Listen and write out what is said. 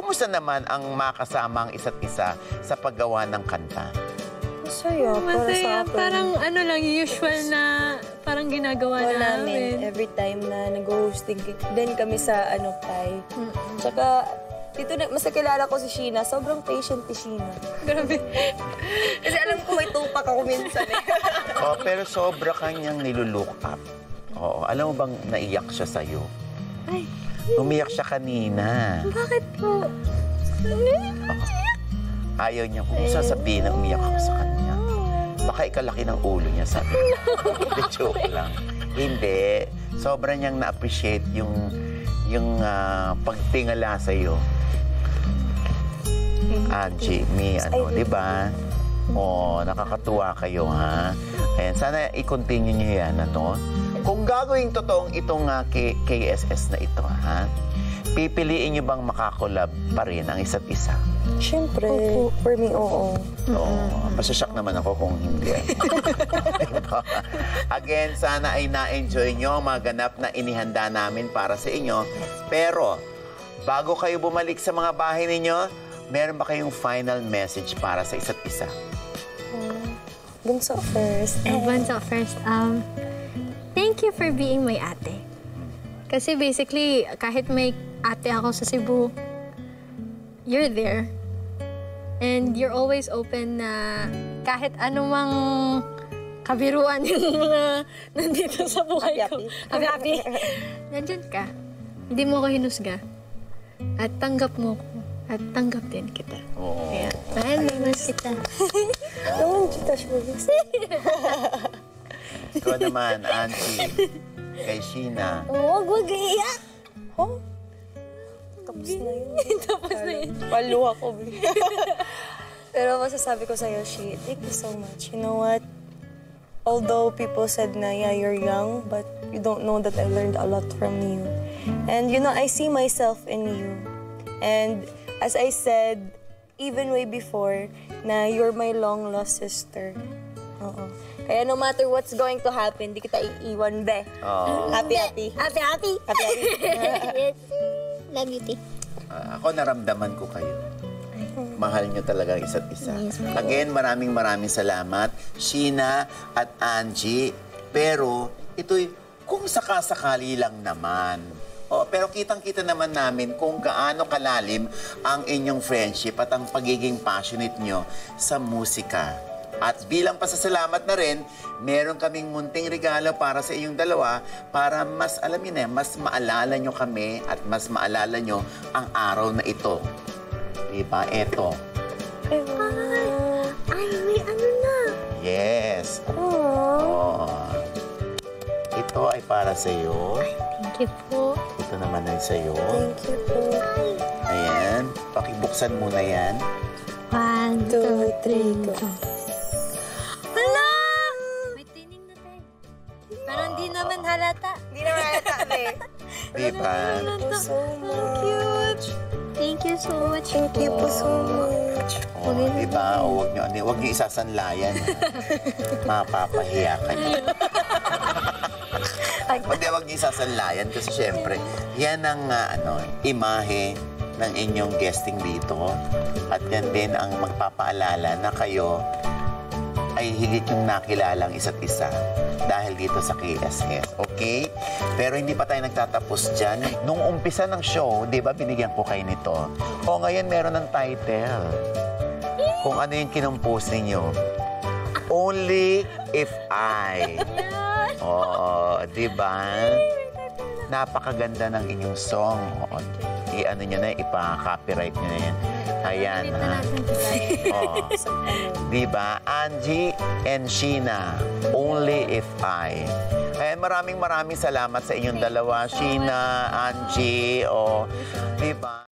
Kumusta naman ang makasama ang isa't isa sa paggawa ng kanta? Masaya, para sa akin. Parang ano lang, usual na parang ginagawa namin. Every time na nag-hosting din kami sa Pai. Tsaka, dito mas nakilala ko si Sheena. Sobrang patient ni Sheena. Grabe. Kasi alam ko may tupak ako minsan eh. Pero sobra kanyang nilulook up. Oo, alam mo bang naiyak siya sa'yo? Ay. Umiyak siya kanina. Bakit po? Ayaw niya kung sasabihin na umiyak ako sa kanya. Baka ikalaki ng ulo niya, sabi niya. Hindi, joke lang. Hindi. Sobra niyang na-appreciate yung pagtingala sa'yo. Jimmy, di ba? Nakakatuwa kayo, ha? Ayan, sana i-continue niyo yan, Kung gagawin totoong itong KSS na ito, ha? Pipiliin niyo bang makakolab pa rin ang isa't isa? Siyempre, for me, oo. Masasyak naman ako kung hindi. Again, sana ay na-enjoy nyo ang mga ganap na inihanda namin para sa inyo. Pero, bago kayo bumalik sa mga bahay ninyo, meron ba kayong final message para sa isa't isa? Bunso first. Bunso first. Thank you for being my ate. Kasi basically, kahit may ate ako sa Cebu, you're there. And you're always open na kahit anumang kabiruan yung mga nandito sa buhay ko. Happy. Nandyan ka. Hindi mo ako hinusga. At tanggap mo ko. At tanggap din kita. Kaya, mahal naman kita. Naman kita, Shubis. Ikaw naman, Auntie. Kay Sheena. Wag iiyak. Tapos na yun. Tapos na yun. Paluha ko. Pero masasabi ko sa'yo, She, thank you so much. You know what? Although people said na, yeah, you're young, but you don't know that I learned a lot from you. And I see myself in you. And as I said, even way before, na you're my long-lost sister. Kaya no matter what's going to happen, di kita iiwan, be. Happy. Love you, T. Ako naramdaman ko kayo. Mahal nyo talaga isa't isa. Again, maraming salamat, Sheena at Angie. Pero, ito'y kung sakasakali lang naman. Pero kitang-kita naman namin kung gaano kalalim ang inyong friendship at ang pagiging passionate nyo sa musika. At bilang pasasalamat na rin, meron kaming munting regalo para sa inyong dalawa para mas, alam niyo na, mas maalala nyo kami at mas maalala nyo ang araw na ito. Diba? Eto. Ay, may ano na. Yes. Ito ay para sa iyo. Thank you po. Ito naman ay sa iyo. Thank you po. Ayan. Pakibuksan muna yan. 1, 2, 3, go. Hala! May tining na tayo. Parang di naman halata. Hindi naman halata, be. Diba? Thank you so much. Thank you so much. Thank you po so much. Diba? Huwag niyo isasanlayan. Mapapahiya kayo. Huwag niyo isasanlayan kasi syempre, yan ang imahe ng inyong guesting dito. At yan din ang magpapaalala na kayo ay higit yung nakilalang isa't isa dahil dito sa KSS, okay? Pero hindi pa tayo nagtatapos dyan. Nung umpisa ng show, di ba, binigyan ko kayo nito. Ngayon meron ng title. Kung ano yung kinumpose ninyo. Only If I. Di ba? Napakaganda ng inyong song. I-ano nyo na, ipa-copyright nyo na yan. Ayan, ha? Diba? Angie and Sheena, Only If I. Ayan, maraming salamat sa inyong dalawa. Sheena, Angie, diba?